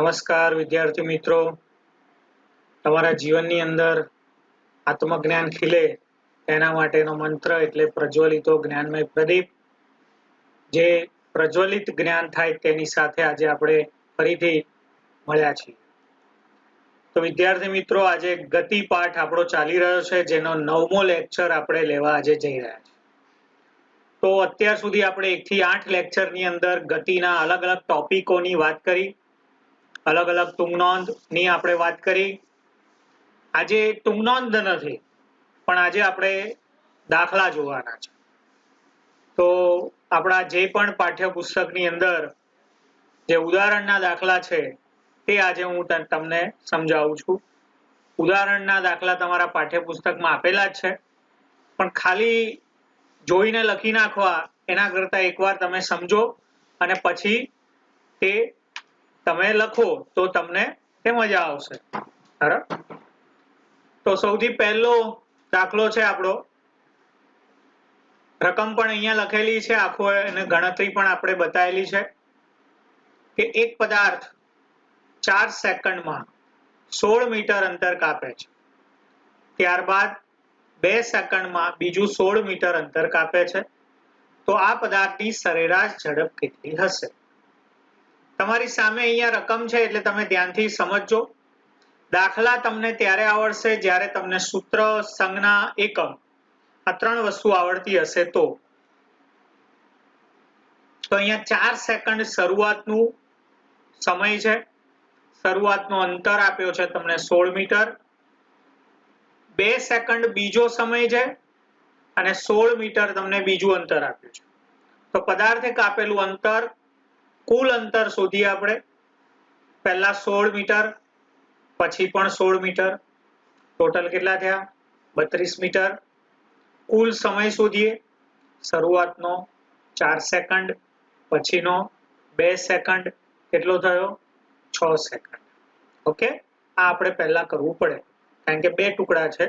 નમસ્કાર વિદ્યાર્થી મિત્રો, તમારા જીવનની અંદર આત્મજ્ઞાન ખીલે તેના માટેનો મંત્ર એટલે પ્રજ્વલિતો જ્ઞાનમય પ્રદીપ. જે પ્રજ્વલિત જ્ઞાન થાય તેની સાથે આજે આપણે ફરીથી મળ્યા છીએ. તો વિદ્યાર્થી મિત્રો, આજે ગતિ પાઠ આપણો ચાલી રહ્યો છે, જેનો 9મો લેક્ચર આપણે લેવા આજે જઈ રહ્યા છીએ. તો અત્યાર સુધી આપણે 1 થી 8 લેક્ચરની અંદર ગતિના અલગ અલગ ટોપિકોની વાત કરી, અલગ અલગ ટૂંકનોંધ ની આપણે વાત કરી. આજે ટૂંકનોંધ નથી, પણ આજે આપણે દાખલા જોવાના છે. તો આપણા જે પણ પાઠ્યપુસ્તકની અંદર જે ઉદાહરણના દાખલા છે તે આજે હું તમને સમજાવું છું. ઉદાહરણના દાખલા તમારા પાઠ્યપુસ્તકમાં આપેલા જ છે, પણ ખાલી જોઈને લખી નાખવા એના કરતા એકવાર તમે સમજો અને પછી તે તમે લખો તો તમને તે મજા આવશે. બરાબર? તો સૌથી પહેલો દાખલો છે આપણો, રકમ પણ અહીંયા લખેલી છે, આખો અને ગણતરી પણ આપણે બતાવેલી છે કે એક પદાર્થ 4 સેકન્ડમાં 16 મીટર અંતર કાપે છે. ત્યારબાદ 2 સેકન્ડમાં બીજું 16 મીટર અંતર કાપે છે. તો આ પદાર્થની સરેરાશ ઝડપ કેટલી હશે? તમારી સામે અહીંયા રકમ છે એટલે તમે ધ્યાનથી સમજજો. દાખલા તમને ત્યારે આવડશે જ્યારે તમને સૂત્ર, સંજ્ઞા, એકમ આ 3 વસ્તુ આવડતી હશે. તો અહીંયા 4 સેકન્ડ શરૂઆતનું સમય છે, શરૂઆતનો અંતર આપ્યો છે તમને 16 મીટર, 2 સેકન્ડ બીજો સમય છે અને 16 મીટર તમને બીજું અંતર આપ્યું છે. તો પદાર્થે કાપેલું અંતર, કુલ અંતર શોધીએ આપણે. પહેલા 16 મીટર, પછી પણ 16 મીટર, ટોટલ કેટલા થયા? 32 મીટર. કુલ સમય શોધીએ, શરૂઆતનો 4 સેકન્ડ, પછીનો 2 સેકન્ડ, કેટલો થયો? 6 સેકન્ડ. ઓકે, આ આપણે પહેલા કરવું પડે, કારણ કે 2 ટુકડા છે,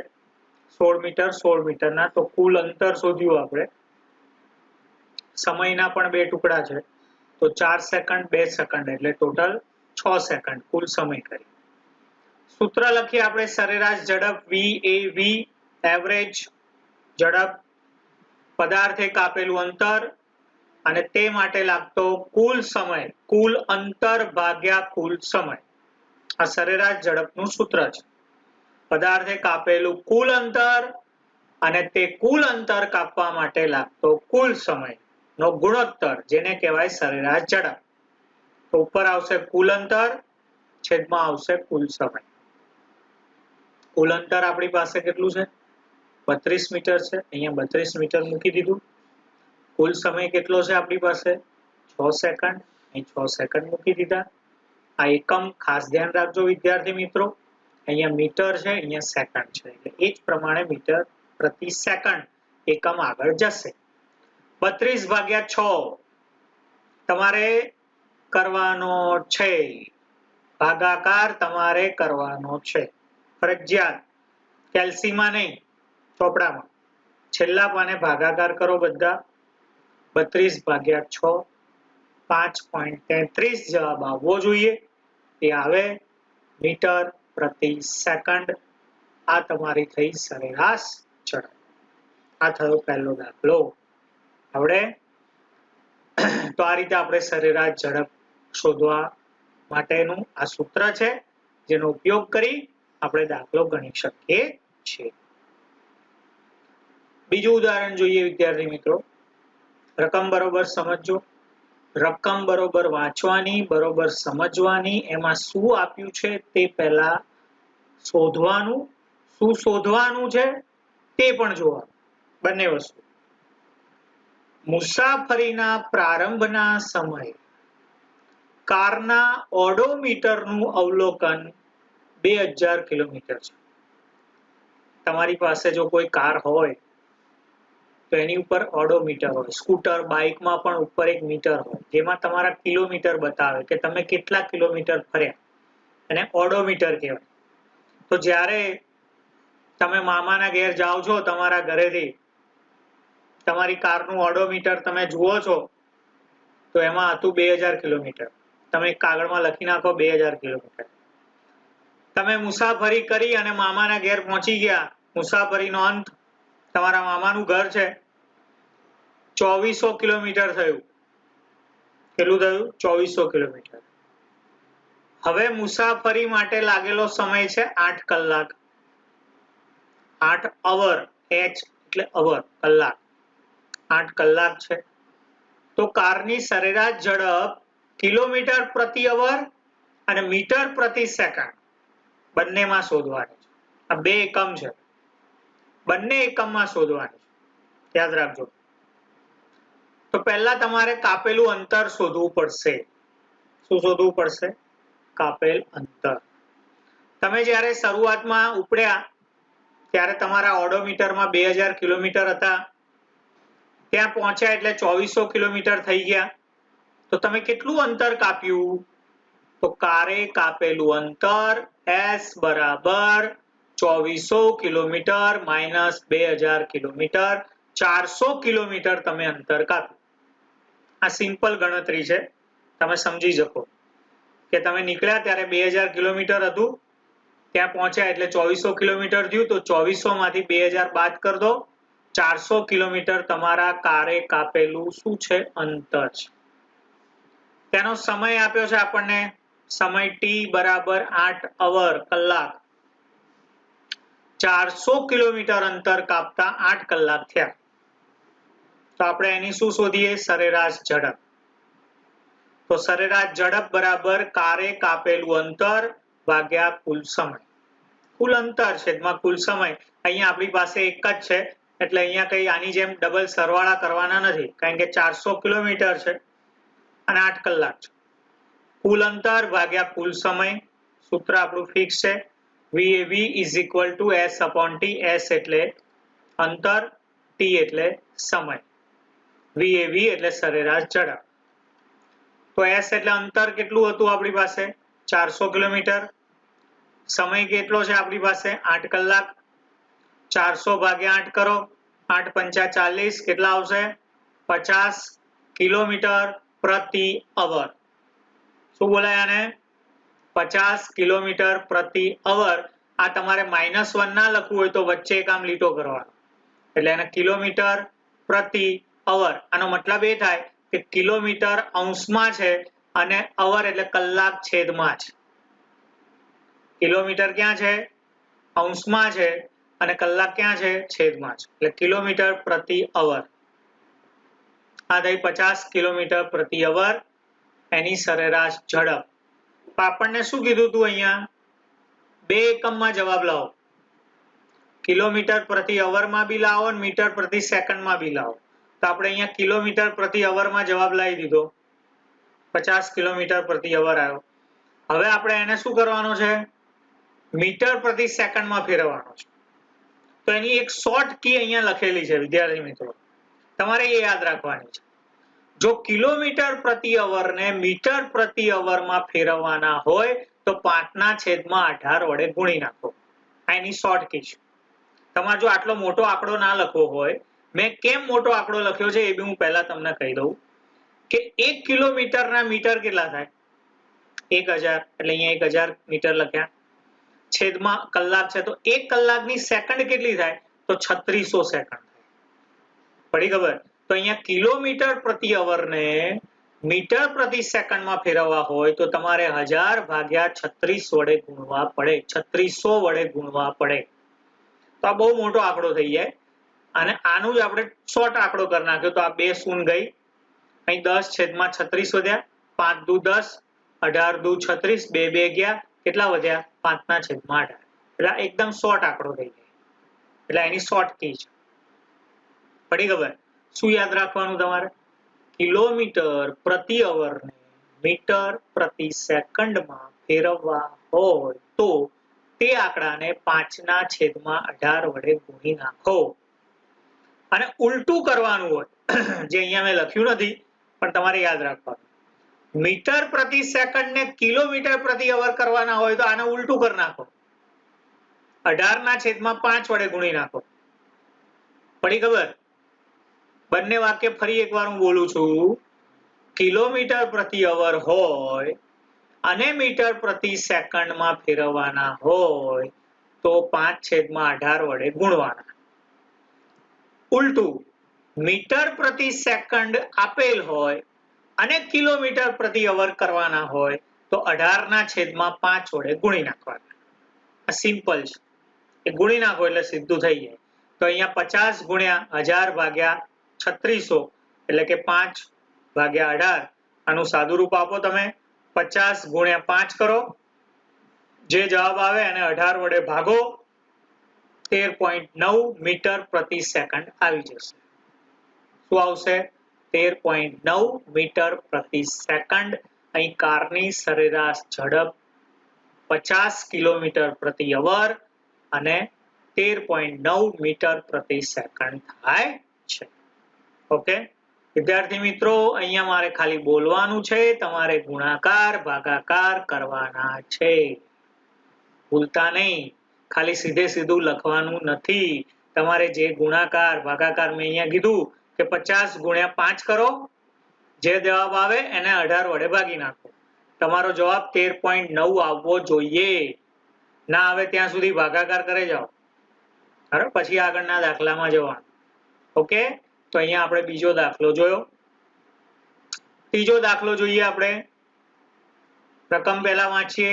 16 મીટર 16 મીટરના. તો કુલ અંતર શોધ્યું આપણે, સમયના પણ 2 ટુકડા છે, તો 4 સેકન્ડ 2 સેકન્ડ એટલે ટોટલ 6 સેકન્ડ કુલ સમય કરી. સૂત્ર લખીએ આપણે, સરેરાશ ઝડપ VAV, એવરેજ ઝડપ, પદાર્થે કાપેલું અંતર અને તે માટે લાગતો કુલ સમય, કુલ અંતર ભાગ્યા કુલ સમય. આ સરેરાશ ઝડપનું સૂત્ર છે. પદાર્થે કાપેલું કુલ અંતર અને તે કુલ અંતર કાપવા માટે લાગતો કુલ સમય નો ગુણોત્તર, જેને કહેવાય સરેરાશ ઝડપ. તો ઉપર આવશે કુલ અંતર, છેદમાં આવશે કુલ સમય. કુલ અંતર આપણી પાસે કેટલું છે? 32 મીટર છે, અહીંયા 32 મીટર મૂકી દીધું. કુલ સમય કેટલો છે આપણી પાસે? 6 સેકન્ડ, અહીં 6 સેકન્ડ મૂકી દીધા. આ એકમ ખાસ ધ્યાન રાખજો વિદ્યાર્થી મિત્રો, અહીંયા મીટર છે, અહીંયા સેકન્ડ છે, એટલે એ જ પ્રમાણે મીટર પ્રતિ સેકન્ડ એકમ આગળ જશે. 32 ભાગ્યા 6 તમારે કરવાનો છે, ભાગાકાર તમારે કરવાનો છે, ફરજિયાત. કેલ્સીમાં નહીં, ચોપડામાં છેલ્લા પાને ભાગાકાર કરો બધા. 32 ભાગ્યા 6 5.33 જવાબ આવવો જોઈએ. એ આવે મીટર પ્રતિ સેકન્ડ. આ તમારી થઈ સરેરાશ ઝડપ. આ થયો પહેલો દાખલો. આવડે? તો આ રીતે આપણે સરેરાશ ઝડપ શોધવા માટેનું આ સૂત્ર છે, જેનો ઉપયોગ કરી આપણે દાખલો ગણી શકીએ છીએ. બીજું ઉદાહરણ જોઈએ વિદ્યાર્થી મિત્રો. રકમ બરોબર સમજજો, રકમ બરોબર વાંચવાની, બરોબર સમજવાની. એમાં શું આપ્યું છે તે પહેલા શોધવાનું, શું શોધવાનું છે તે પણ જોવાનું, બંને વસ્તુ. મુસાફરીના પ્રારંભના સમયે કારના ઓડોમીટરનું અવલોકન 2000 કિલોમીટર છે. તમારી પાસે જો કોઈ કાર હોય તો એની ઉપર ઓડોમીટર હોય. સ્કૂટર, બાઇકમાં પણ ઉપર એક મીટર હોય, જેમાં તમારા કિલોમીટર બતાવે કે તમે કેટલા કિલોમીટર ફર્યા, એને ઓડોમીટર કહેવાય. તો જ્યારે તમે મામાના ઘેર જાઓ છો, તમારા ઘરેથી તમારી કારનું ઓડોમીટર તમે જુઓ છો, તો એમાં હતું 2000 કિલોમીટર. તમે કાગળમાં લખી નાખો 2000 કિલોમીટર. તમે મુસાફરી કરી અને મામાના ઘેર પહોંચી ગયા. મુસાફરીનો અંત, તમારા મામાનું ઘર છે, 2400 કિલોમીટર થયું. કેટલું થયું? 2400 કિલોમીટર. હવે મુસાફરી માટે લાગેલો સમય છે 8 કલાક. 8 અવર, h એટલે અવર, કલાક. 8 કલાક છે. તો કારની સરેરાશ ઝડપ કિલોમીટર પ્રતિ અવર અને મીટર પ્રતિ સેકન્ડ બંનેમાં શોધવાની છે. આ બે એકમ છે, બંને એકમમાં શોધવાની છે, યાદ રાખજો. તો પહેલા તમારે કાપેલું અંતર શોધવું પડશે. શું શોધવું પડશે? કાપેલ અંતર. તમે જ્યારે શરૂઆતમાં ઉપડ્યા ત્યારે તમારા ઓડોમીટરમાં 2000 કિલોમીટર હતા. ત્યાં પહોંચ્યા એટલે 2400 કિલોમીટર થઈ ગયા. તો તમે કેટલું અંતર કાપ્યું? તો કારે કાપેલું અંતર s બરાબર 2400 કિલોમીટર માઇનસ 2000 કિલોમીટર, 400 કિલોમીટર તમે અંતર કાપ્યું. આ સિમ્પલ ગણતરી છે, તમે સમજી શકો કે તમે નીકળ્યા ત્યારે 2000 કિલોમીટર હતું, ત્યાં પહોંચ્યા એટલે 2400 કિલોમીટર થયું. તો 2400 માંથી 2000 બાદ કરી દો. 400 કિલોમીટર તમારા કારે કાપેલું શું છે? અંતર છે. તેનો સમય આપ્યો છે આપણને, સમય t બરાબર 8 અવર, કલાક. 400 કિલોમીટર અંતર કાપતા 8 કલાક થયા. તો આપણે એની શું શોધીએ? સરેરાશ ઝડપ. તો સરેરાશ ઝડપ બરાબર કારે કાપેલું અંતર ભાગ્યા કુલ સમય. કુલ અંતર છેદમાં કુલ સમય. અહીંયા આપણી પાસે એક જ છે એટલે અહીંયા કઈ આની જેમ ડબલ સરવાળા કરવાના નથી, કારણ કે 400 કિલોમીટર છે અને 8 કલાક છે. કુલ અંતર ભાગ્યા કુલ સમય. સૂત્ર આપણું ફિક્સ છે, VAV is equal to S/T. S એટલે અંતર, T એટલે સમય. VAV એટલે સરેરાશ ઝડપ. તો S એટલે અંતર કેટલું હતું આપણી પાસે? 400 કિલોમીટર. સમય કેટલો છે આપણી પાસે? 8 કલાક. 400 ભાગ્યા 8 કરો, 8 પંચા 40, કેટલા આવશે? 50 કિલોમીટર પ્રતિ અવર. શું બોલાય આને? 50 કિલોમીટર પ્રતિ અવર. આ તમારે -1 ના લખવું હોય તો વચ્ચે એક આમ લીટો કરવાનો, એટલે એને કિલોમીટર પ્રતિ અવર. આનો મતલબ એ થાય કે કિલોમીટર અંશમાં છે અને અવર એટલે કલાક છેદમાં છે. કિલોમીટર ક્યાં છે? અંશમાં છે અને કલાક ક્યાં છે? છેદમાં છે. એટલે કિલોમીટર પ્રતિ અવર. આ થઈ 50 કિલોમીટર પ્રતિ અવર એની સરેરાશ ઝડપ. આપણને શું કીધું હતું? અહીંયા બે એકમમાં જવાબ લાવો. કિલોમીટર પ્રતિ અવરમાં બી લાવો અને મીટર પ્રતિ સેકન્ડમાં બી લાવો. તો આપણે અહીંયા કિલોમીટર પ્રતિ અવરમાં જવાબ લાવી દીધો, 50 કિલોમીટર પ્રતિ અવર આવ્યો. હવે આપણે એને શું કરવાનો છે? મીટર પ્રતિ સેકન્ડમાં ફેરવવાનો છે. તો એની એક શોર્ટ કી અહીંયા લખેલી છે વિદ્યાર્થી મિત્રો, તમારે એ યાદ રાખવાની છે. જો કિલોમીટર પ્રતિ અવરને મીટર પ્રતિ અવરમાં ફેરવવાના હોય તો 5/18 વડે ગુણી નાખો. આ એની શોર્ટ કી છે. તમારે જો આટલો મોટો આંકડો ના લખવો હોય, મેં કેમ મોટો આંકડો લખ્યો છે એ બી હું પહેલા તમને કહી દઉં કે 1 કિલોમીટરના મીટર કેટલા થાય? 1000, એટલે અહીંયા 1000 મીટર લખ્યા. છેદમાં કલાક છે તો 1 કલાકની સેકન્ડ કેટલી થાય? તો 3600 સેકન્ડ. પડી ખબર? તો અહીંયા કિલોમીટર પ્રતિ અવરને મીટર પ્રતિ સેકન્ડમાં ફેરવવા હોય તો તમારે 1000 ભાગ્યા 36 વડે ગુણવા પડે, 3600 વડે ગુણવા પડે. તો આ બહુ મોટો આંકડો થઈ જાય અને આનું જ આપણે શોર્ટ આંકડો કરી નાખ્યો. તો આ 2 શૂન્ય ગઈ, અહીં 10/36 વધ્યા, 5 દુ 10, 18 દુ 36, 2 2 ગયા, કેટલા વધ્યા? 5/18. એટલે એકદમ શોર્ટ આંકડો થઈ જાય, એટલે એની શોર્ટ કી છે. પડી ખબર? શું યાદ રાખવાનું તમારે? કિલોમીટર પ્રતિ અવરને મીટર પ્રતિ સેકન્ડમાં ફેરવવા હોય તો તે આંકડાને 5/18 વડે ગુણી નાખો. અને ઉલટું કરવાનું હોય, જે અહીંયા મેં લખ્યું નથી પણ તમારે યાદ રાખવાનું, મીટર પ્રતિ સેકન્ડ ને કિલોમીટર પ્રતિ અવર કરવાના હોય તો આને ઉલટું કરી નાખો, 18/5 વડે ગુણી નાખો. પડી ખબર? બંને વાક્ય ફરી એકવાર હું બોલું છું. કિલોમીટર પ્રતિ અવર હોય અને મીટર પ્રતિ સેકન્ડમાં ફેરવવાના હોય તો 5/18 વડે ગુણવાના. ઉલટું મીટર પ્રતિ સેકન્ડ આપેલ હોય અને કિલોમીટર પ્રતિ અવર કરવાના હોય તો 18/5 વડે ગુણી નાખવાના. આ સિમ્પલ છે, એ ગુણી નાખો એટલે સીધું થઈ જાય. તો અહીંયા 50 ગુણ્યા 1000 ભાગ્યા 3600 એટલે કે 5/18. આનું સાદું રૂપ આપો તમે, 50 ગુણ્યા 5 કરો, જે જવાબ આવે એને 18 વડે ભાગો, 13.9 મીટર પ્રતિ સેકન્ડ આવી જશે. શું આવશે? 13.9 મીટર પ્રતિ સેકન્ડ. અહીં કારની સરેરાશ ઝડપ 50 કિલોમીટર પ્રતિ અવર અને 13.9 મીટર પ્રતિ સેકન્ડ થાય છે. ઓકે વિદ્યાર્થી મિત્રો, અહીંયા મારે ખાલી બોલવાનું છે, તમારે ગુણાકાર ભાગાકાર કરવાના છે. ભૂલતા નહીં, ખાલી સીધું લખવાનું નથી. તમારે જે ગુણાકાર ભાગાકાર મેં અહીંયા કીધું કે 50 ગુણ્યા 5 કરો, જે જવાબ આવે એને 18 વડે ભાગી નાખો. તમારો જવાબ 13.9 આવવો જોઈએ. ના આવે ત્યાં સુધી ભાગાકાર કરે જાઓ, બરાબર, પછી આગળના દાખલામાં જવાનું. ઓકે, તો અહીંયા આપણે બીજો દાખલો જોયો. ત્રીજો દાખલો જોઈએ આપણે. રકમ પહેલા વાંચીએ.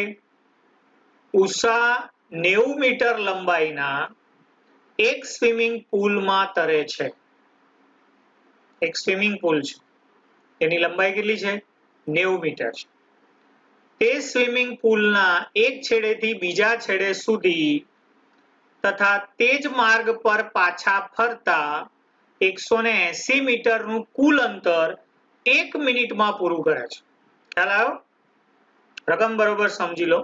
ઉષા 90 મીટર લંબાઈના એક સ્વિમિંગ પુલમાં તરે છે. એક સ્વિમિંગ પુલ છે, એની લંબાઈ કેટલી છે? 90 મીટર છે. તે સ્વિમિંગ પુલના એક છેડેથી બીજા છેડે સુધી તથા તે જ માર્ગ પર પાછા ફરતા 180 મીટરનું કુલ અંતર 1 મિનિટમાં પૂરું કરે છે. ખ્યાલ આવ્યો? રકમ બરોબર સમજી લો.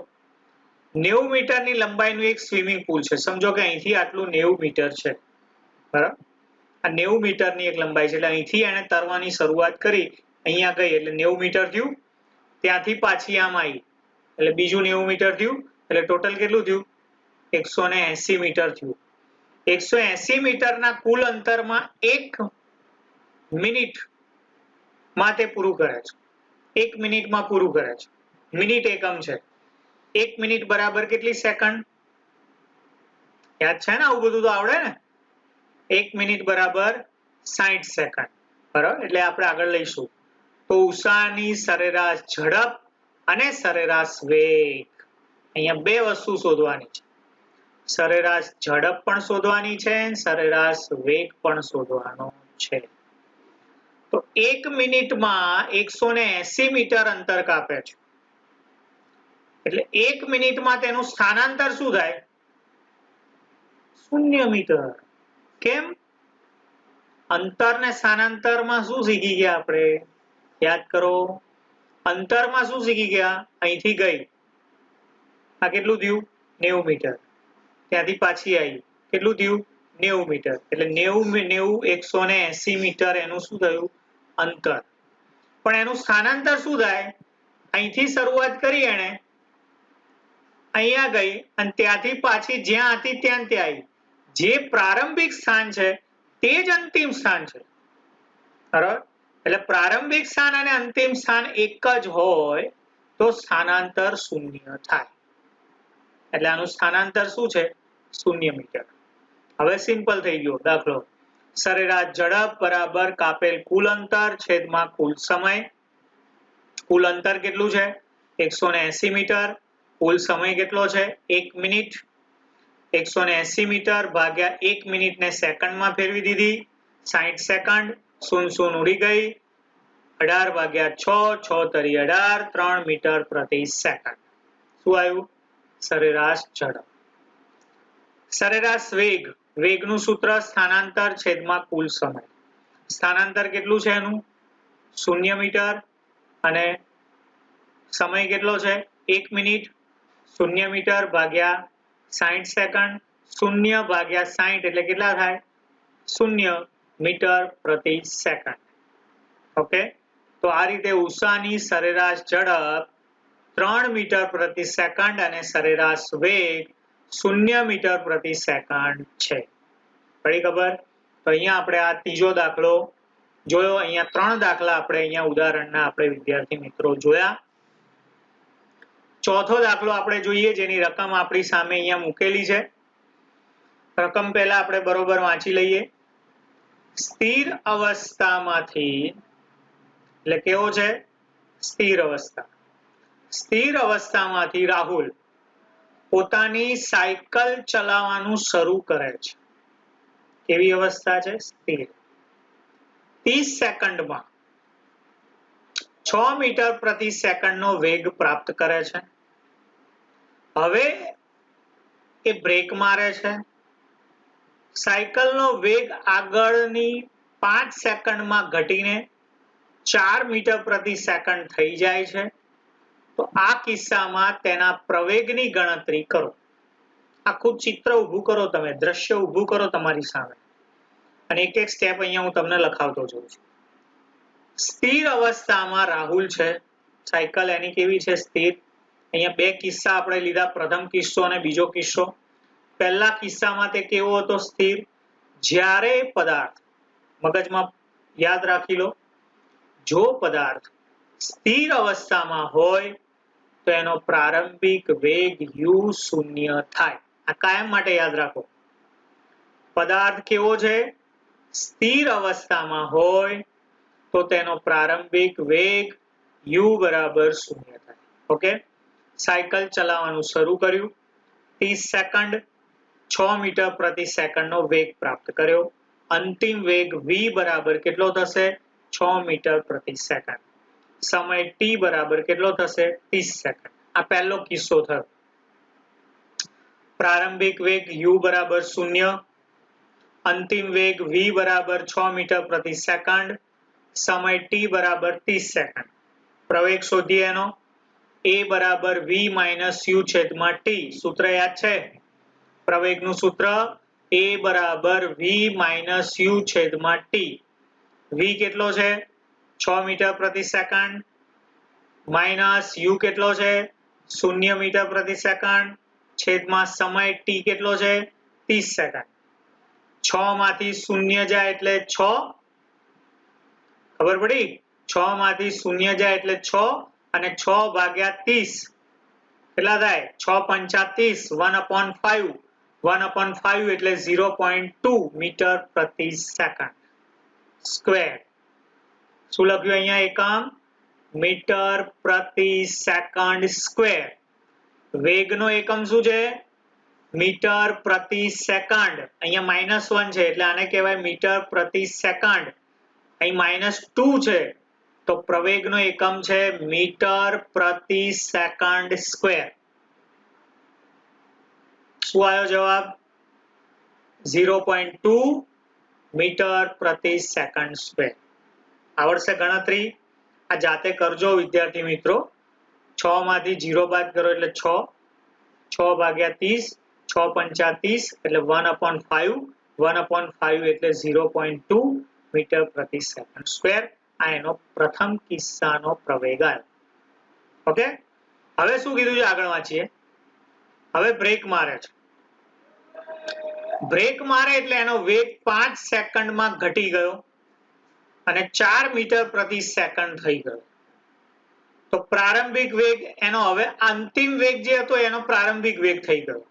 90 મીટરની લંબાઈનું એક સ્વિમિંગ પુલ છે. સમજો કે અહીંથી આટલું 90 મીટર છે, બરાબર. આ 90 મીટરની એક લંબાઈ છે, એટલે અહીંથી એને તરવાની શરૂઆત કરી, અહીંયા ગઈ એટલે 90 મીટર થયું. ત્યાંથી પાછી આમ આવી એટલે બીજું 90 મીટર થયું, એટલે ટોટલ કેટલું થયું? 180 મીટર થયું. 180 મીટરના કુલ અંતરમાં 1 મિનિટમાં તે પૂરું કરે છે. 1 મિનિટમાં પૂરું કરે છે. મિનિટ એકમ છે. 1 મિનિટ બરાબર કેટલી સેકન્ડ? યાદ છે ને? આવું બધું તો આવડે ને. 1 મિનિટ બરાબર 60 સેકન્ડ, બરાબર. એટલે આપણે આગળ લઈશું. તો ઉષાની સરેરાશ ઝડપ અને સરેરાશ વેગ, અહીંયા બે વસ્તુ શોધવાની છે. સરેરાશ ઝડપ પણ શોધવાની છે, સરેરાશ વેગ પણ શોધવાનો છે. તો 1 મિનિટમાં 180 મીટર અંતર કાપે છે, એટલે 1 મિનિટમાં તેનું સ્થાનાંતર શું થાય? 0 મીટર. કેમ? અંતર ને સ્થાનાંતરમાં શું શીખી ગયા આપણે? યાદ કરો. અંતરમાં શું શીખી ગયા? અહીંથી ગઈ, આ કેટલું થયું? 90 મીટર. ત્યાંથી પાછી આવી, કેટલું થયું? 90 મીટર. એટલે 90 180 મીટર એનું શું થયું? અંતર. પણ એનું સ્થાનાંતર શું થાય? અહીંથી શરૂઆત કરી એને, અહીંયા ગઈ અને ત્યાંથી પાછી જ્યાં હતી ત્યાં આવી. જે પ્રારંભિક સ્થાન છે તે જ અંતિમ સ્થાન છે, બરાબર. એટલે પ્રારંભિક સ્થાન અને અંતિમ સ્થાન એક જ હોય તો સ્થાનાંતર 0 થાય. એટલે આનું સ્થાનાંતર શું છે? 0 મીટર. હવે સિમ્પલ થઈ ગયો દાખલો. સરેરાશ ઝડપ બરાબર કાપેલ કુલ અંતર છેદમાં કુલ સમય. કુલ અંતર કેટલું છે? 180 મીટર. કુલ સમય કેટલો છે? 1 મિનિટ. 180 મીટર ભાગ્યા 1 મિનિટને સેકન્ડમાં ફેરવી દીધી, 60 સેકન્ડ. 0 ઉડી ગઈ. 18 ભાગ્યા 6, 6 તરી 18, 3 મીટર પ્રતિ સેકન્ડ. શું આવ્યું? સરેરાશ ઝડપ. સરેરાશ વેગ. વેગનું સૂત્ર સ્થાનાંતર છેદમાં કુલ સમય. સ્થાનાંતર કેટલું છે એનું? 0 મીટર. અને સમય કેટલો છે? 1 મિનિટ. 0 મીટર ભાગ્યા 60 સેકન્ડ. 0 ભાગ્યા 60 એટલે કેટલા થાય? 0 મીટર પ્રતિ સેકન્ડ. ઓકે, તો આ રીતે ઉષાની સરેરાશ ઝડપ 3 મીટર પ્રતિ સેકન્ડ અને સરેરાશ વેગ 0 મીટર પ્રતિ સેકન્ડ છે. પડી ખબર? તો અહીંયા આપણે આ ત્રીજો દાખલો જોયો. અહીંયા 3 દાખલા આપણે અહીંયા ઉદાહરણના આપણે વિદ્યાર્થી મિત્રો જોયા. ચોથો દાખલો આપણે જોઈએ, જેની રકમ આપણી સામે અહીંયા મૂકેલી છે. રકમ પહેલા આપણે બરોબર વાંચી લઈએ. સ્થિર અવસ્થામાંથી, એટલે કેવો છે? સ્થિર અવસ્થા. સ્થિર અવસ્થામાંથી રાહુલ પોતાની સાયકલ ચલાવવાનું શરૂ કરે છે. કેવી અવસ્થા છે? સ્થિર. 30 સેકન્ડમાં 6 મીટર પ્રતિ સેકન્ડનો વેગ પ્રાપ્ત કરે છે. હવે એ બ્રેક મારે છે. સાયકલનો વેગ આગળની 5 સેકન્ડમાં ઘટીને 4 મીટર પ્રતિ સેકન્ડ થઈ જાય છે. તો આ કિસ્સામાં તેના પ્રવેગની ગણતરી કરો. આખું ચિત્ર ઊભું કરો, તમે દ્રશ્ય ઊભું કરો તમારી સામે, અને એક એક સ્ટેપ અહીંયા હું તમને લખાવતો જાઉં છું. સ્થિર અવસ્થામાં રાહુલ છે, સાયકલ એની કેવી છે? સ્થિર. અહીંયા બે કિસ્સા આપણે લીધા, પ્રથમ કિસ્સો અને બીજો કિસ્સો. પહેલા કિસ્સામાં તે કેવો હતો? સ્થિર. જ્યારે પદાર્થ, મગજમાં યાદ રાખી લો, જો પદાર્થ સ્થિર અવસ્થામાં હોય તો એનો પ્રારંભિક વેગ u શૂન્ય થાય. આ કાયમ માટે યાદ રાખો. પદાર્થ કેવો છે? સ્થિર અવસ્થામાં હોય તો તેનો પ્રારંભિક વેગ u બરાબર શૂન્ય થાય. ઓકે, સાયકલ ચલાવવાનું શરૂ કર્યું, 30 સેકન્ડ, 6 મીટર પ્રતિ સેકન્ડનો વેગ પ્રાપ્ત કર્યો. અંતિમ વેગ v બરાબર કેટલો થશે? 6 મીટર પ્રતિ સેકન્ડ. સમય t બરાબર કેટલો થશે? 30 સેકન્ડ. આ પહેલો કિસ્સો થયો. પ્રારંભિક વેગ u બરાબર 0, અંતિમ વેગ v બરાબર 6 મીટર પ્રતિ સેકન્ડ, સમય t બરાબર 30 સેકન્ડ. પ્રવેગ શોધીએ એનો. a બરાબર v માઇનસ u છેદમાં t. સૂત્ર યાદ છે? પ્રવેગનું સૂત્ર a બરાબર v માઇનસ u છેદમાં t. v કેટલો છે? 6 મીટર પ્રતિ સેકન્ડ, માઇનસ u કેટલો છે? 0 મીટર પ્રતિ સેકન્ડ, છેદમાં સમય t કેટલો છે? 30 સેકન્ડ. 6 માંથી 0 જાય એટલે 6. ખબર પડી? 6 માંથી 0 જાય એટલે 6, અને 6 ભાગ્યા 30 કેટલા થાય? 6 પંચા 30, 1/5. 1/5 એટલે 0.2 મીટર પ્રતિ સેકન્ડ સ્ક્વેર. શું લખ્યું અહીંયા એકમ? મીટર પ્રતિ સેકન્ડ સ્ક્વેર. વેગનો એકમ શું છે? મીટર પ્રતિ સેકન્ડ. અહીંયા -1 છે એટલે આને કહેવાય મીટર પ્રતિ સેકન્ડ. અહીં -2 છે તો પ્રવેગનો એકમ છે મીટર પ્રતિ સેકન્ડ સ્ક્વેર. શું આવ્યો જવાબ? 0.2 મીટર પ્રતિ સેકન્ડ સ્ક્વેર. આવડશે ગણતરી? આ જાતે કરજો વિદ્યાર્થી મિત્રો. 6 માંથી 0 બાદ કરો એટલે 6, 6 ભાગ્યા 30, 6 પંચા 30 એટલે 1/5, 1/5 એટલે 0.2 મીટર પ્રતિ સેકન્ડ સ્ક્વેર. આ એનો પ્રથમ કિસ્સાનો પ્રવેગ આવ્યો. ઓકે, હવે શું કીધું છે આગળ વાંચીએ. હવે બ્રેક મારે છે. બ્રેક મારે એટલે એનો વેગ 5 સેકન્ડમાં ઘટી ગયો અને 4 મીટર પ્રતિ સેકન્ડ થઈ ગયો. તો પ્રારંભિક વેગ એનો, હવે અંતિમ વેગ જે હતો એનો પ્રારંભિક વેગ થઈ ગયો.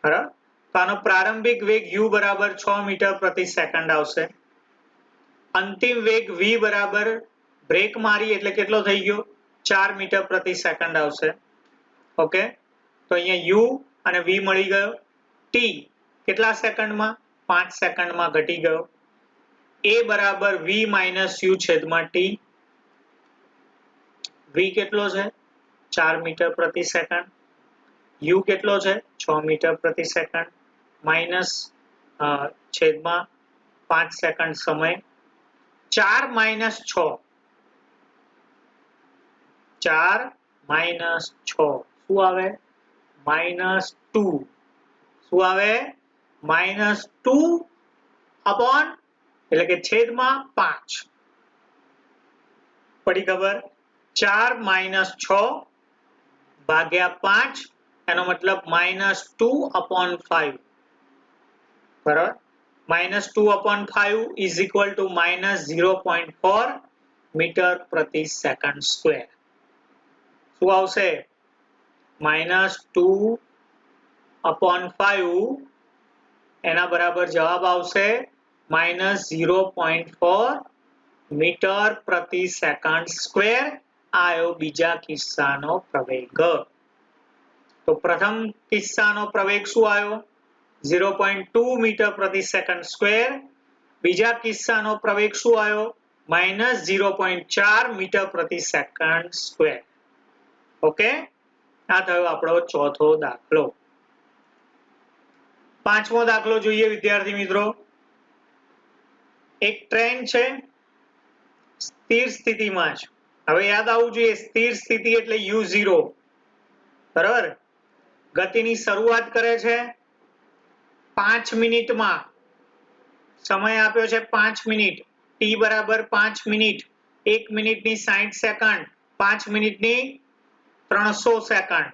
બરાબર? તો આનો પ્રારંભિક વેગ u બરાબર 6 મીટર પ્રતિ સેકન્ડ આવશે. અંતિમ વેગ v બરાબર બ્રેક મારી એટલે કેટલો થઈ ગયો? 4 મીટર પ્રતિ સેકન્ડ આવશે. ઓકે, તો અહીંયા u અને v મળી ગયો. t કેટલા સેકન્ડમાં? 5 સેકન્ડમાં ઘટી ગયો. a બરાબર v માઇનસ u છેદમાં t. v કેટલો છે? 4 મીટર પ્રતિ સેકન્ડ. u કેટલો છે? 6 મીટર પ્રતિ સેકન્ડ, માઇનસ છેદમાં 5 સેકન્ડ સમય. 4 માઇનસ 6, 4 માઇનસ 6 શું આવે? -2. શું આવે? -2 અપોન એટલે કે છેદમાં 5. પડી ખબર? 4 માઇનસ 6 ભાગ્યા 5 એનો મતલબ -2/5. બરાબર? -2/5 is equal to -0.4 મીટર પ્રતિ સેકન્ડ સ્ક્વેર. શું આવશે -2/5 એના બરાબર જવાબ આવશે -0.4 મીટર પ્રતિ સેકન્ડ સ્ક્વેર. આયો બીજા કિસ્સાનો પ્રવેગ. તો પ્રથમ કિસ્સાનો પ્રવેગ શું આવ્યો 0.2 મીટર પ્રતિ સેકન્ડ સ્ક્વેર. બીજા કિસ્સાનો પ્રવેગ શું આવ્યો -0.4 મીટર પ્રતિ સેકન્ડ સ્ક્વેર. ઓકે, આ થયો આપણો ચોથો દાખલો. પાંચમો દાખલો જોઈએ વિદ્યાર્થી મિત્રો. એક ટ્રેન છે સ્થિર સ્થિતિમાં છે. હવે યાદ આવવું જોઈએ સ્થિર સ્થિતિ એટલે u0 બરાબર. ગતિની શરૂઆત કરે છે 5 મિનિટમાં. સમય આપ્યો છે 5 મિનિટ. t બરાબર 5 મિનિટ. 1 મિનિટની 60 સેકન્ડ. 5 મિનિટની 300 સેકન્ડ.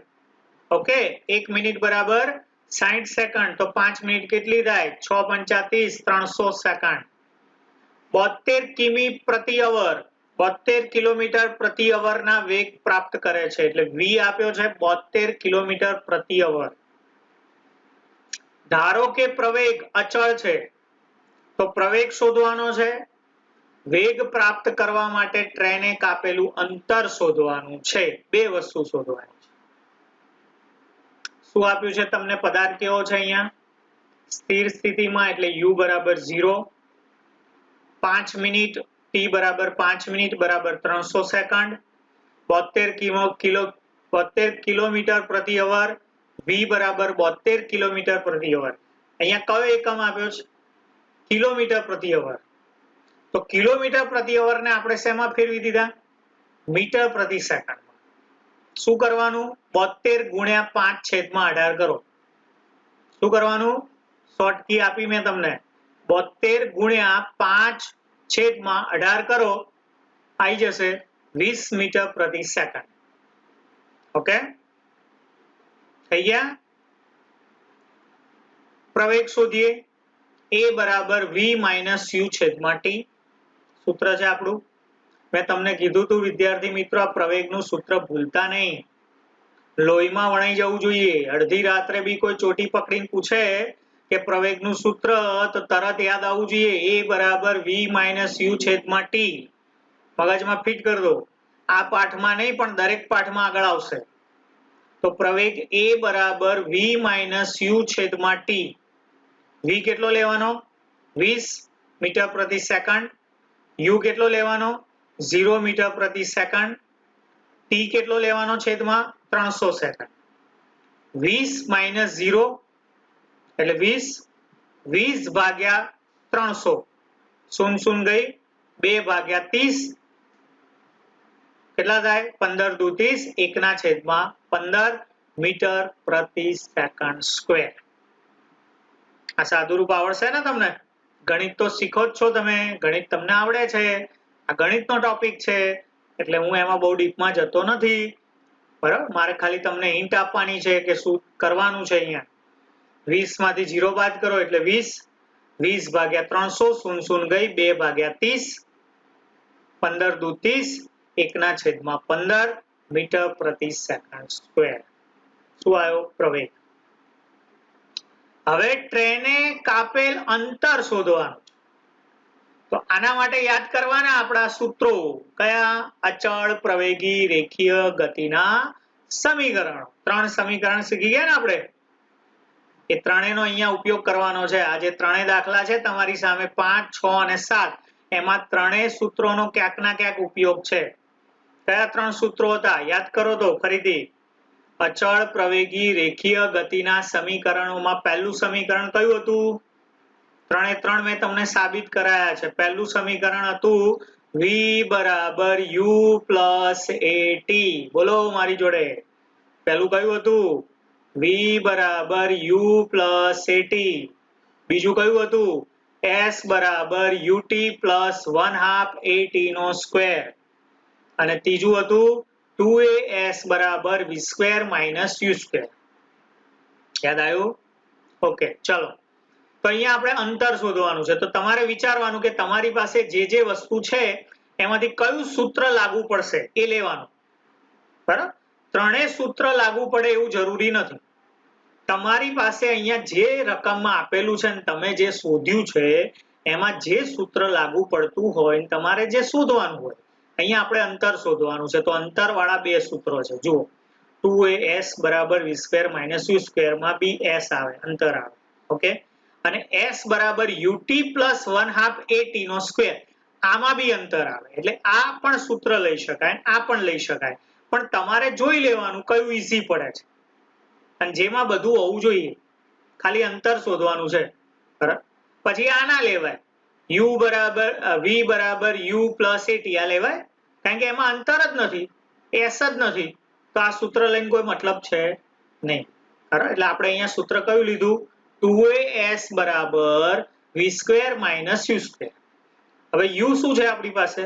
ઓકે, 1 મિનિટ બરાબર 60 સેકન્ડ. તો 5 મિનિટ કેટલી થાય 6 × 5 = 300 સેકન્ડ. 72 કિમી પ્રતિ અવર 72 કિલોમીટર પ્રતિ અવર ના વેગ પ્રાપ્ત કરે છે. એટલે v આપ્યો છે 72 કિલોમીટર પ્રતિ અવર. ધારો કે પ્રવેગ અચળ છે તો પ્રવેગ શોધવાનો છે. વેગ પ્રાપ્ત કરવા માટે ટ્રેને કાપેલું અંતર શોધવાનું છે. બે વસ્તુ શોધવાની છે. શું આપ્યું છે તમને પદાર્થ કેવો છે અહીંયા સ્થિર સ્થિતિમાં એટલે u બરાબર 0, 5 મિનિટ, t બરાબર 5 મિનિટ બરાબર 300 સેકન્ડ, 72 કિલોમીટર પ્રતિ અવર, v બરાબર 72 કિલોમીટર પ્રતિ અવર. અહીંયા કયો એકમ આપ્યો છે કિલોમીટર પ્રતિ અવર. તો કિલોમીટર પ્રતિ અવર ને આપણે શેમાં ફેરવી દીધા મીટર પ્રતિ સેકન્ડ. શું કરવાનું 72 × 5/18 કરો. શું કરવાનું શોર્ટકી આપી મેં તમને 72 × 5/18 કરો. આવી જશે 20 મીટર પ્રતિ સેકન્ડ. ઓકે, થઈ ગયા. પ્રવેગ શોધીએ. a બરાબર v - u છેદમાં t સૂત્ર છે આપણું. મેં તમને કીધું તું વિદ્યાર્થી મિત્રો આ પ્રવેગનું સૂત્ર ભૂલતા નહીં. લોહીમાં વણાઈ જવું જોઈએ. અડધી રાત્રે બી કોઈ ચોટી પકડીને પૂછે કે પ્રવેગનું સૂત્ર તો તરત યાદ આવવું જોઈએ a બરાબર v - u છેદમાં t. મગજમાં ફિટ કરી દો. આ પાઠમાં નહીં પણ દરેક પાઠમાં આગળ આવશે. તો પ્રવેગ a બરાબર v - u છેદમાં t. v કેટલો લેવાનો 20 મીટર પ્રતિ સેકન્ડ. u કેટલો લેવાનો 0 મીટર પ્રતિ સેકન્ડ. t કેટલો લેવાનો છેદમાં 300 સેકન્ડ. 20 - 0 એટલે 20. 20 ભાગ્યા 300 0 ગઈ 2/30 કેટલા થાય 15 × 2 = 30 1/15 મીટર પ્રતિ સેકન્ડ સ્ક્વેર. આ સાદુરૂપ આવડશે ને તમને. ગણિત તો શીખો જ છો તમે. ગણિત તમને આવડે છે. આ ગણિતનો ટોપિક છે એટલે હું એમાં બહુ ડીપમાં જતો નથી. બરાબર, મારે ખાલી તમને હિન્ટ આપવાની છે કે શું કરવાનું છે. અહીંયા 20 માંથી 0 બાદ કરો એટલે 20. 20 ભાગ્યા 300 0 ગઈ 2/30 15 × 2 = 30 1/15 મીટર પ્રતિ સેકન્ડ સ્ક્વેર. શું આવ્યો પ્રવેગ. હવે ટ્રેને કાપેલ અંતર શોધવાનું. તો આના માટે યાદ કરવાના આપણા સૂત્રો કયા અચળ પ્રવેગી રેખીય ગતિના સમીકરણો. 3 સમીકરણ શીખી ગયા ને આપણે. એ ત્રણેયનો અહીંયા ઉપયોગ કરવાનો છે. આ જે ત્રણેય દાખલા છે તમારી સામે 5, 6 અને 7 એમાં ત્રણેય સૂત્રોનો ક્યાંક ના ક્યાંક ઉપયોગ છે. કયા 3 સૂત્રો હતા યાદ કરો તો ફરીથી. અચળ પ્રવેગી રેખીય ગતિના સમીકરણોમાં પહેલું સમીકરણ કયું હતું 3 મેં તમને સાબિત કરાયા છે. પહેલું સમીકરણ હતું v બરાબર u પ્લસ at. બોલો મારી જોડે. પહેલું કયું હતું v બરાબર u પ્લસ at. બીજું કયું હતું s બરાબર ut પ્લસ 1/2 at નો સ્ક્વેર. અને ત્રીજું હતું 2as બરાબર v square minus u square. યાદ આવ્યું. ઓકે, ચલો. તો અહીંયા આપણે અંતર શોધવાનું છે. તો તમારે વિચારવાનું કે તમારી પાસે જે વસ્તુ છે એમાંથી કયું સૂત્ર લાગુ પડશે એ લેવાનું. બરાબર. ત્રણેય સૂત્ર લાગુ પડે એવું જરૂરી નથી. તમારી પાસે અહીંયા જે રકમમાં આપેલું છે ને તમે જે શોધ્યું છે એમાં જે સૂત્ર લાગુ પડતું હોય તમારે જે શોધવાનું હોય, અહીંયા આપણે અંતર શોધવાનું છે તો અંતર વાળા બે સૂત્રો છે. જુઓ 2as બરાબર v square minus u square માં બી s આવે, અંતર આવે. ઓકે, અને s બરાબર ut પ્લસ 1/2 at નો સ્ક્વેર, આમાં બી અંતર આવે. એટલે આ પણ સૂત્ર લઈ શકાય, આ પણ લઈ શકાય, પણ તમારે જોઈ લેવાનું કયું ઈઝી પડે છે અને જેમાં બધું હોવું જોઈએ, ખાલી અંતર શોધવાનું છે. બરાબર, પછી આ ના લેવાય, u બરાબર v બરાબર u પ્લસ at આ લેવાય, કારણ કે એમાં અંતર જ નથી, s જ નથી, તો આ સૂત્ર લઈને કોઈ મતલબ છે નહીં. બરાબર, એટલે આપણે અહીંયા સૂત્ર કયું લીધું, 2as બરાબર v square minus u square. હવે u શું છે આપણી પાસે,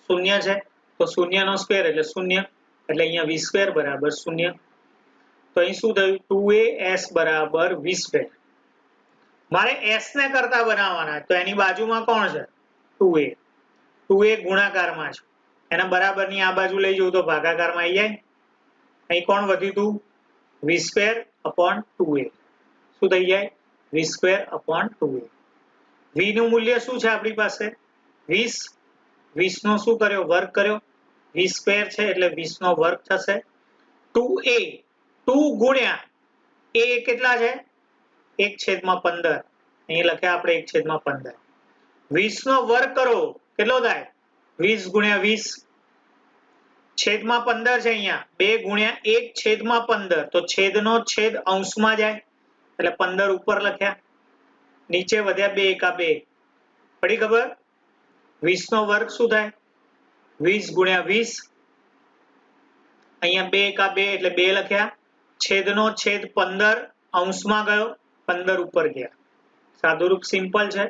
શૂન્ય છે, તો શૂન્ય નો સ્ક્વેર એટલે શૂન્ય, એટલે અહીંયા v સ્ક્વેર બરાબર શૂન્ય. તો અહીં શું થયું, 2as બરાબર v સ્ક્વેર. મારે s ને કરતા બનાવવાના, તો એની બાજુમાં કોણ છે, 2a. 2a ગુણાકારમાં છે, એના બરાબરની આ બાજુ લઈ જવું તો ભાગાકારમાં આવી જાય. અહીં કોણ વધ્યું હતું, v સ્ક્વેર અપોન 2a. શું થઈ જાય, v square upon 2a. v નું મૂલ્ય શું છે આપણી પાસે, 20. 20 નો શું કર્યો, વર્ગ કર્યો, v સ્ક્વેર છે એટલે 20 નો વર્ગ થશે. 2a, 2 ગુણ્યા a કેટલા છે, 1/15. અહીં લખ્યા આપણે 1/15. 20 નો વર્ગ કરો કેટલો થાય, 20 ગુણ્યા 20, છેદમાં 15 છે, અહીંયા 2 ગુણ્યા 1/15, તો છેદનો છેદ અંશમાં જાય એટલે 15 ઉપર લખ્યા, નીચે વધ્યા 2 એકા 2. પડી ખબર, 20 નો વર્ગ શું થાય, 20 ગુણ્યા 20, અહીંયા 2 એકા 2 એટલે 2 લખ્યા, છેદનો છેદ 15 અંશમાં ગયો, 15 ઉપર ગયા. સાદુરૂપ સિમ્પલ છે,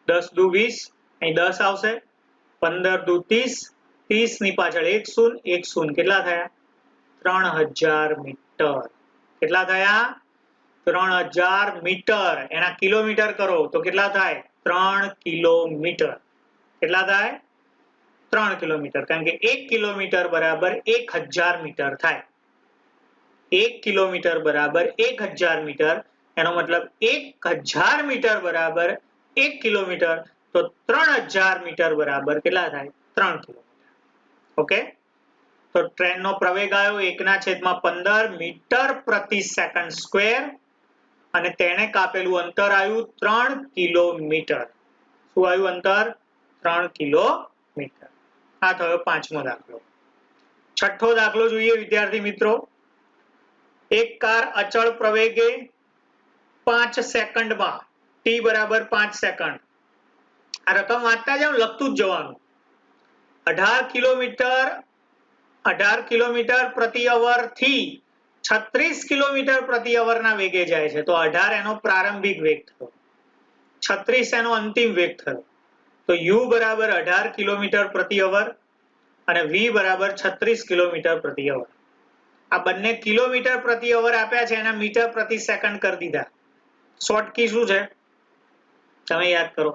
10 દુ 20, અહીં 10 આવશે, 15 દુ 30, 30 ની પાછળ 1 શૂન્ય, 1 શૂન્ય, કેટલા થયા, 3000 મીટર. કેટલા થયા, 3000 મીટર. એના કિલોમીટર કરો તો કેટલા થાય, 3 કિલોમીટર. કેટલા થાય, 3 કિલોમીટર, કારણ કે 1 કિલોમીટર બરાબર 1000 મીટર થાય. 1 કિલોમીટર બરાબર 1000 મીટર, એનો મતલબ 1000 મીટર બરાબર 1 કિલોમીટર, તો 3000 મીટર બરાબર કેટલા થાય, 3 કિલોમીટર. ઓકે, તો ટ્રેનનો પ્રવેગ આવ્યો 1/15 મીટર પ્રતિ સેકન્ડ સ્ક્વેર, અને તેને કાપેલું અંતર આવ્યું 3 કિલોમીટર. શું આવ્યું અંતર, 3 કિલોમીટર. આ થયો 5મો દાખલો. 6થો દાખલો જોઈએ વિદ્યાર્થી મિત્રો. એક કાર અચળ પ્રવેગે 5 સેકન્ડમાં, t બરાબર 5 સેકન્ડ, આ રકમ વાંચતા જાવ, લખતું જ જવાનું, 18 કિલોમીટર પ્રતિ અવર થી 36 કિલોમીટર પ્રતિ અવર ના વેગે જાય છે. તો 18 એનો પ્રારંભિક વેગ થયો, 36 એનો અંતિમ વેગ થયો. તો u બરાબર 18 કિલોમીટર પ્રતિ અવર અને v બરાબર 36 કિલોમીટર પ્રતિ અવર. આ બંને કિલોમીટર પ્રતિ અવર આપ્યા છે, એના મીટર પ્રતિ સેકન્ડ કરી દીધા. શોર્ટ કી શું છે તમે યાદ કરો,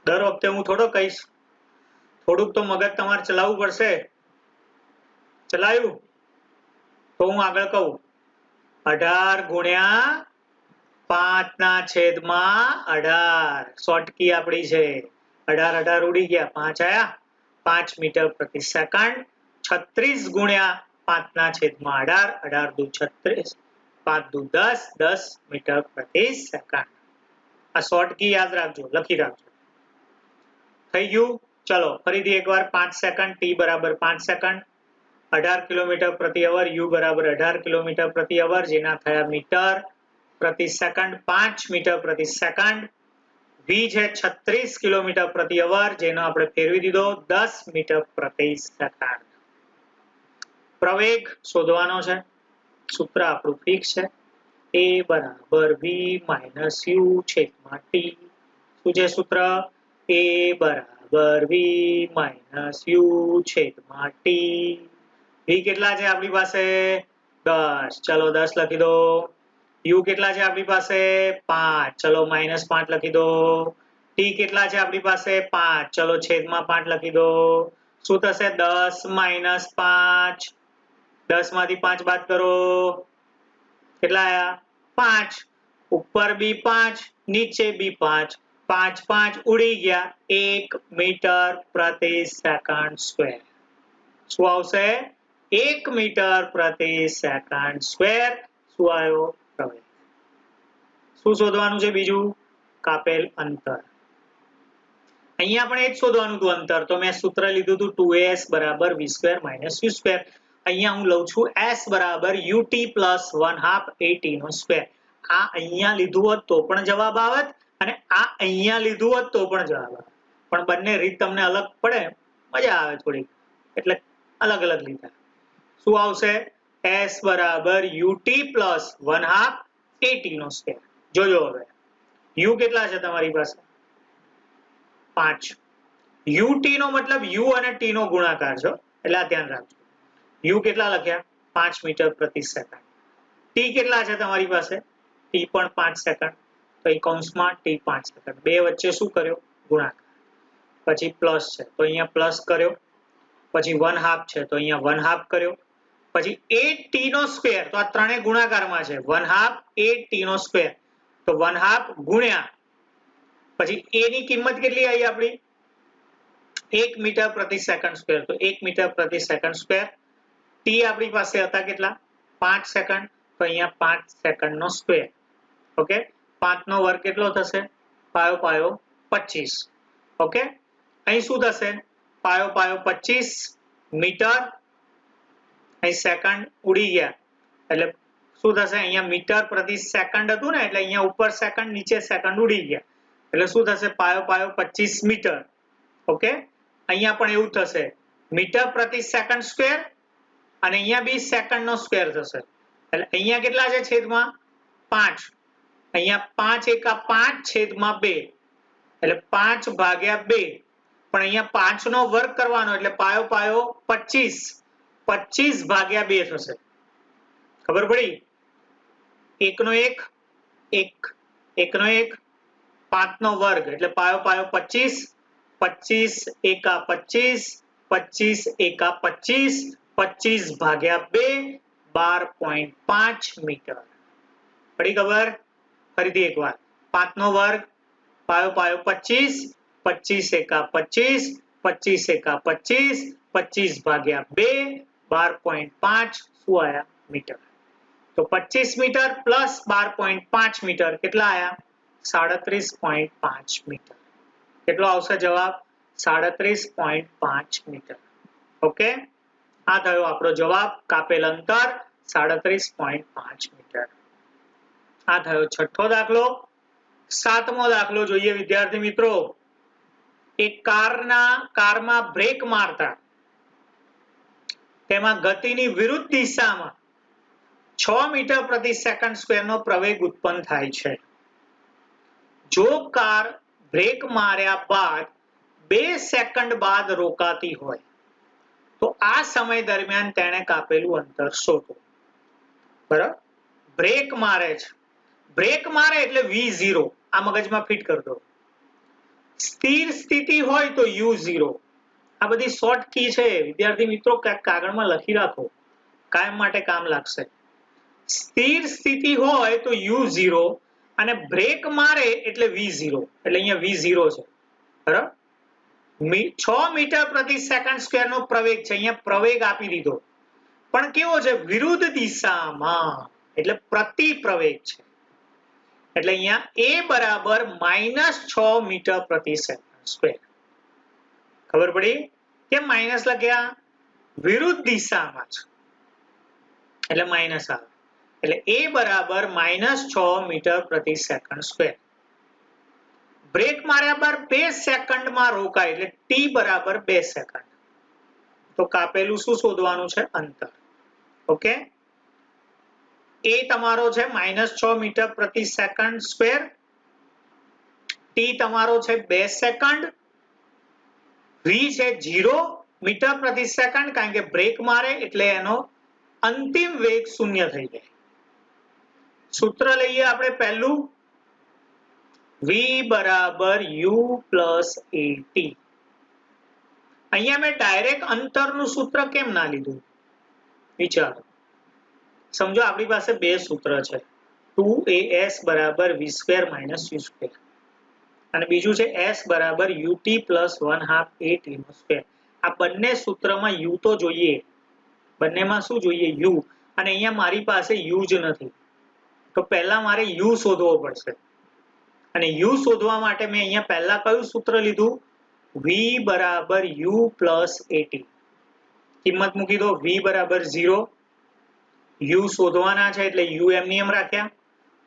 દર વખતે હું થોડો કહીશ, થોડુંક તો મગજ તમારે ચલાવવું પડશે. ચલાવ્યું તો હું આગળ કહું, 18 ગુણ્યા 5/18. શોર્ટ કી આપણી છે, 18 ઉડી ગયા, 5 આયા, 5 મીટર પ્રતિ સેકન્ડ. 36 ગુણ્યા 5/18, 18 દુ 36, 5 દુ 10, 10 મીટર પ્રતિ સેકન્ડ. આ શોર્ટ કી યાદ રાખજો, લખી રાખજો. થઈ ગયું, ચલો ફરીથી એકવાર 5 સેકન્ડ, t બરાબર 5 સેકન્ડ, 18 કિલોમીટર પ્રતિ અવર, u બરાબર 18 કિલોમીટર પ્રતિ અવર, જેના થયા મીટર પ્રતિ સેકન્ડ, 5 મીટર પ્રતિ સેકન્ડ. v છે 36 કિલોમીટર પ્રતિ અવર, જેનો આપણે ફેરવી દીધો 10 મીટર પ્રતિ સેકન્ડ. પ્રવેગ શોધવાનો છે, સૂત્ર આપણું ફિક્સ છે, a બરાબર v માઇનસ u છેદમાં t. શું છે સૂત્ર, a બરાબર v માઇનસ u છેદમાં t. v કેટલા છે આપણી પાસે, 10, ચલો 10 લખી દો. u કેટલા છે આપણી પાસે, 5, ચલો -5 લખી દો. t કેટલા છે આપણી પાસે, 5, ચલો છેદમાં 5 લખી દો. શું થશે 10 માઇનસ 5 10 માંથી 5 બાદ કરો કેટલા આયા 5 ઉપર બી 5 નીચે બી 5 5 5 ઉડી ગયા 1 મીટર પ્રતિ સેકન્ડ સ્ક્વેર શું આવશે 1 મીટર પ્રતિ સેકન્ડ સ્ક્વેર શું આવ્યો પ્રવેગ શું શોધવાનું છે બીજું કાપેલ અંતર અહીંયા પણ એ જ શોધવાનું હતું અંતર તો મેં સૂત્ર લીધું હતું 2as બરાબર v square minus u square અહીંયા હું લઉં છું s બરાબર ut પ્લસ 1/2 at નો સ્ક્વેર આ અહીંયા લીધું હોત તો પણ જવાબ આવત અને આ અહીંયા લીધું હોત તો પણ જવાબ આવત પણ બંને રીત તમને અલગ પડે મજા આવે થોડી એટલે અલગ અલગ લીધા શું આવશે s બરાબર ut પ્લસ 1/2 at નો સ્ક્વેર જોજો હવે u કેટલા છે તમારી પાસે 5 ut નો મતલબ u અને t નો ગુણાકાર છે એટલે આ ધ્યાન રાખજો u કેટલા લખ્યા 5 મીટર પ્રતિ સેકન્ડ t કેટલા છે તમારી પાસે t પણ 5 સેકન્ડ તો અહીં કૌંસમાં t 5 સેકન્ડ બે વચ્ચે શું કર્યો ગુણાકાર પછી પ્લસ છે તો અહીંયા પ્લસ કર્યો પછી 1/2 છે તો અહીંયા 1/2 કર્યો પછી 8t નો સ્ક્વેર તો આ ત્રણે ગુણાકારમાં છે 1/2 8t નો સ્ક્વેર તો 1/2 ગુણ્યા પછી a ની કિંમત કેટલી આવી આપણી 1 મીટર પ્રતિ સેકન્ડ સ્ક્વેર તો 1 મીટર પ્રતિ સેકન્ડ સ્ક્વેર t આપણી પાસે હતા કેટલા 5 સેકન્ડ તો અહીંયા 5 સેકન્ડ નો સ્ક્વેર ઓકે 5 નો વર્ગ કેટલો થશે પાયો પાયો 25 ઓકે અહીં શું થશે પાયો પાયો 25 મીટર અહીં સેકન્ડ ઉડી ગયા એટલે શું થશે અહીંયા મીટર પ્રતિ સેકન્ડ હતું ને એટલે અહીંયા ઉપર સેકન્ડ નીચે સેકન્ડ ઉડી ગયા એટલે શું થશે પાયો પાયો 25 મીટર ઓકે અહીંયા પણ એવું થશે મીટર પ્રતિ સેકન્ડ સ્ક્વેર અને અહીંયા બી સેકન્ડ નો સ્ક્વેર થશે એટલે અહીંયા કેટલા છે છેદમાં 5 અહીંયા 5 એકા 5 છેદમાં 2 એટલે 5 ભાગ્યા 2 પણ અહીંયા 5 નો વર્ગ કરવાનો એટલે પાયો પાયો 25 25 ભાગ્યા 2 થશે ખબર પડી 1 નો 1 1 1 નો 1 5 નો વર્ગ એટલે પાયો પાયો 25 25 એકા 25 25 એકા 25 25 ભાગ્યા 2 12.5 મીટર પડી ખબર ફરીથી એકવાર 5 નો વર્ગ પાયો પાયો 25 25 એકા 25 25 એકા 25 25 ભાગ્યા 2 12.5 શું આયા મીટર તો 25 મીટર પ્લસ 12.5 મીટર કેટલા આયા 37.5 મીટર કેટલો આવશે જવાબ 37.5 મીટર ઓકે આ થયો આપણો જવાબ કાપેલ અંતર 37.5 મીટર આ થયો છઠ્ઠો દાખલો સાતમો દાખલો જોઈએ વિદ્યાર્થી મિત્રો એક કારમાં બ્રેક મારતા તેમાં ગતિની વિરુદ્ધ દિશામાં 6 મીટર પ્રતિ સેકન્ડ સ્ક્વેર નો પ્રવેગ ઉત્પન્ન થાય છે જો કાર બ્રેક માર્યા બાદ 2 સેકન્ડ બાદ રોકાતી હોય તો આ સમય દરમિયાન તેણે કાપેલું અંતર શોધો બરાબર બ્રેક મારે છે બ્રેક મારે એટલે v0 આ મગજમાં ફિટ કરી દો સ્થિર સ્થિતિ હોય તો u0 આ બધી શોર્ટ કી છે વિદ્યાર્થી મિત્રો કાગળમાં લખી રાખો કાયમ માટે કામ લાગશે સ્થિર સ્થિતિ હોય તો u0 અને બ્રેક મારે એટલે v0 એટલે અહીંયા v0 છે બરાબર 6 મીટર પ્રતિ સેકન્ડ સ્ક્વેર નો પ્રવેગ છે અહીંયા પ્રવેગ આપી દીધો પણ કેવો છે વિરુદ્ધ દિશામાં એટલે પ્રતિ પ્રવેગ છે એટલે અહીંયા a બરાબર -6 મીટર પ્રતિ સેકન્ડ સ્ક્વેર ખબર પડી કેમ માઈનસ લખ્યા વિરુદ્ધ દિશામાં છે એટલે માઈનસ આવે એટલે a બરાબર -6 મીટર પ્રતિ સેકન્ડ સ્ક્વેર બ્રેક માર્યા બાદ 2 સેકન્ડમાં રોકાય એટલે t બરાબર 2 સેકન્ડ તો કાપેલું શું શોધવાનું છે અંતર ઓકે a તમારો છે -6 મીટર પ્રતિ સેકન્ડ સ્ક્વેર t તમારો છે 2 સેકન્ડ v છે 0 મીટર પ્રતિ સેકન્ડ કારણ કે બ્રેક મારે એટલે એનો અંતિમ વેગ 0 થઈ જાય સૂત્ર લઈએ આપણે પહેલું v બરાબર u plus at અહીંયા મેં ડાયરેક્ટ અંતરનું સૂત્ર કેમ ના લીધું વિચારો. સમજો આપણી પાસે બે સૂત્ર છે 2as બરાબર v² - u², અને બીજું છે s બરાબર ut + 1/2 at². આ બંને સૂત્રમાં u તો જોઈએ, બંનેમાં શું જોઈએ u, અને અહીંયા મારી પાસે u જ નથી, તો પહેલા મારે u શોધવો પડશે. અને u શોધવા માટે મેં અહીંયા પહેલા કયું સૂત્ર લીધું, v બરાબર u + at. કિંમત મૂકી દો, v બરાબર 0, u શોધવાના છે એટલે u એમની એમ રાખ્યા,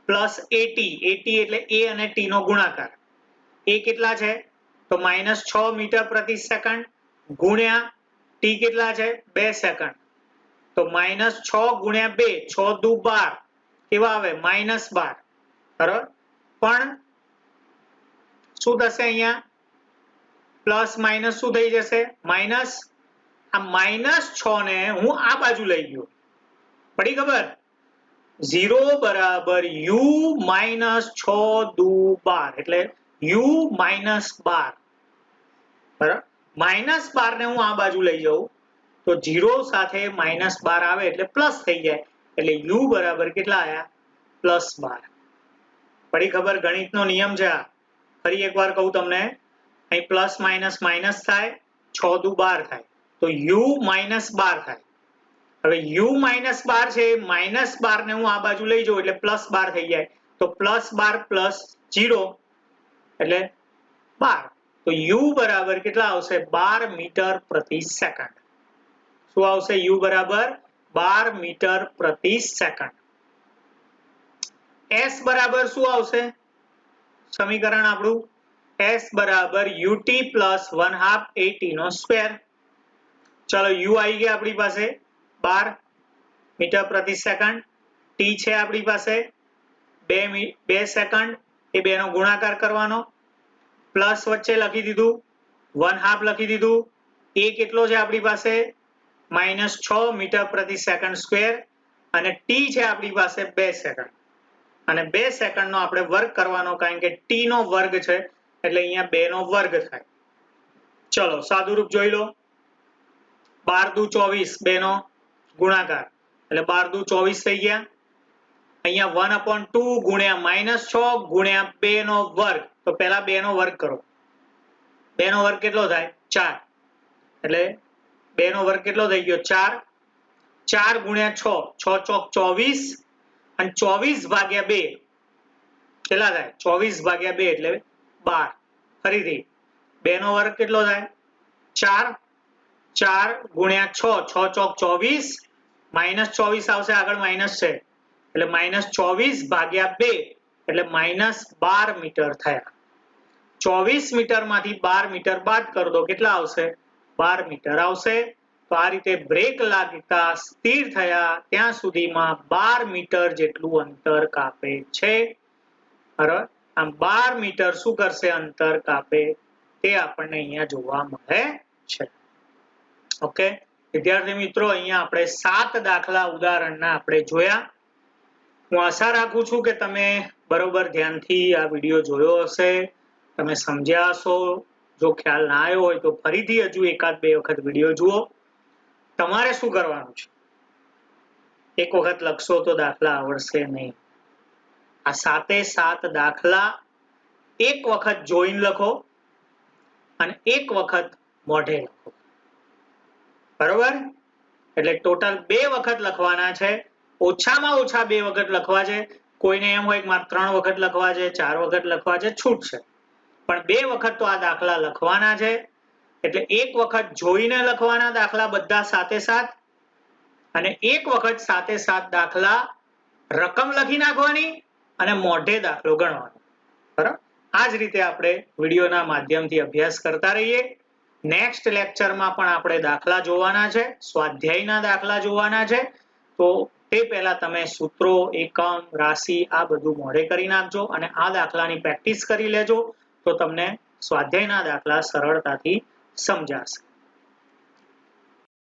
પ્લસ at, at એટલે a અને t નો ગુણાકાર. a કેટલા છે તો -6 મીટર પ્રતિ સેકન્ડ ગુણ્યા t કેટલા છે 2 સેકન્ડ, તો -6 ગુણ્યા 2, 6 દુ 12, કેવા આવે -12. બરાબર, પણ શું થશે અહીંયા પ્લસ માઇનસ શું થઈ જશે માઇનસ, આ -6 ને હું આ બાજુ લઈ ગયો, પડી ખબર, 0 બરાબર u -6 દુ 12 એટલે u -12. બરાબર, -12 ને હું આ બાજુ લઈ જાઉં તો 0 સાથે -12 આવે એટલે પ્લસ થઈ જાય, એટલે u બરાબર કેટલા આયા +12. પડી ખબર, ગણિતનો નિયમ છે આ. ફરી એકવાર કહું તમને, અહીં પ્લસ માઇનસ માઇનસ થાય, 6 દુ 12 થાય, તો u -12 થાય. હવે u -12 છે, -12 ને હું આ બાજુ લઈ જાઉં એટલે +12 થઈ જાય, તો +12 + 0 એટલે 12. તો u બરાબર કેટલા આવશે 12 મીટર પ્રતિ સેકન્ડ. શું આવશે, u બરાબર 12 મીટર પ્રતિ સેકન્ડ. s બરાબર શું આવશે સમીકરણ આપણું, s બરાબર ut + 1/2 at². ચલો u આવી ગયા આપણી પાસે 12 મીટર પ્રતિ સેકન્ડ, t છે આપણી પાસે 2 સેકન્ડ, એ બે નો ગુણાકાર કરવાનો, પ્લસ વચ્ચે લખી દીધું, 1/2 લખી દીધું, a કેટલો છે આપણી પાસે -6 મીટર પ્રતિ સેકન્ડ સ્ક્વેર, અને t છે આપણી પાસે 2 સેકન્ડ, અને 2 સેકન્ડ નો આપણે વર્ગ કરવાનો, કારણ કે t નો વર્ગ છે એટલે અહીંયા 2 નો વર્ગ થાય. ચલો સાદું રૂપ જોઈ લો, 12 દુ 24, 2 નો ગુણાકાર એટલે 12 દુ 24 થઈ ગયા. અહીંયા 1/2 ગુણ્યા -6 ગુણ્યા 2 નો વર્ગ, તો પહેલા 2 નો વર્ગ કરો, 2 નો વર્ગ કેટલો થાય 4, એટલે 2 નો વર્ગ કેટલો થઈ ગયો 4, 4 ગુણ્યા 6, 6 ચોક 24, અને 24 ભાગ્યા 2 કેટલા થાય 24 ભાગ્યા 2 એટલે 12. ફરીથી 2 નો વર્ગ કેટલો થાય 4, 4 ગુણ્યા 6, 6 ચોક 24, -24 આવશે, આગળ માઇનસ છે એટલે -24 ભાગ્યા 2 એટલે -12 મીટર થયા. 24 મીટર માંથી 12 મીટર બાદ કરી દો, કેટલા આવશે 12 મીટર આવશે. તો આ રીતે બ્રેક લાગતા સ્થિર થયા ત્યાં સુધીમાં 12 મીટર જેટલું અંતર કાપે છે. બરાબર, આમ 12 મીટર શું કરશે અંતર કાપે તે આપણને અહીંયા જોવા મળે છે. ઓકે વિદ્યાર્થી મિત્રો, અહીંયા આપણે 7 દાખલા ઉદાહરણના આપણે જોયા. હું આશા રાખું છું કે તમે બરોબર ધ્યાનથી આ વિડીયો જોયો હશે, તમે સમજ્યા હશો. જો ખ્યાલ ના આવ્યો હોય તો ફરીથી હજુ એકાદ બે વખત વિડીયો જુઓ. તમારે શું કરવાનું છે, એક વખત લખશો તો દાખલા આવડશે નહીં. આ 7 દાખલા એક વખત જોઈને લખો અને એક વખત મોઢે લખો. બરોબર, એટલે ટોટલ 2 વખત લખવાના છે, ઓછામાં ઓછા 2 વખત લખવા છે. કોઈને એમ હોય કે મારે 3 વખત લખવા છે, 4 વખત લખવા છે, છૂટ છે, પણ 2 વખત તો આ દાખલા લખવાના છે. એટલે એક વખત જોઈને લખવાના દાખલા બધા સાથે સાથ, અને એક વખત સાથે સાથ દાખલા રકમ લખી નાખવાની અને મોઢે દાખલો ગણવાનો. બરાબર, આ જ રીતે આપણે વિડીયોના માધ્યમથી અભ્યાસ કરતા રહીએ. નેક્સ્ટ લેક્ચરમાં પણ આપણે દાખલા જોવાના છે, સ્વાધ્યાયના દાખલા જોવાના છે. તો તે પહેલા તમે સૂત્રો, એકમ, રાશિ આ બધું મોઢે કરી નાખજો, અને આ દાખલાની પ્રેક્ટિસ કરી લેજો, તો તમને સ્વાધ્યાયના દાખલા સરળતાથી સમજાશે.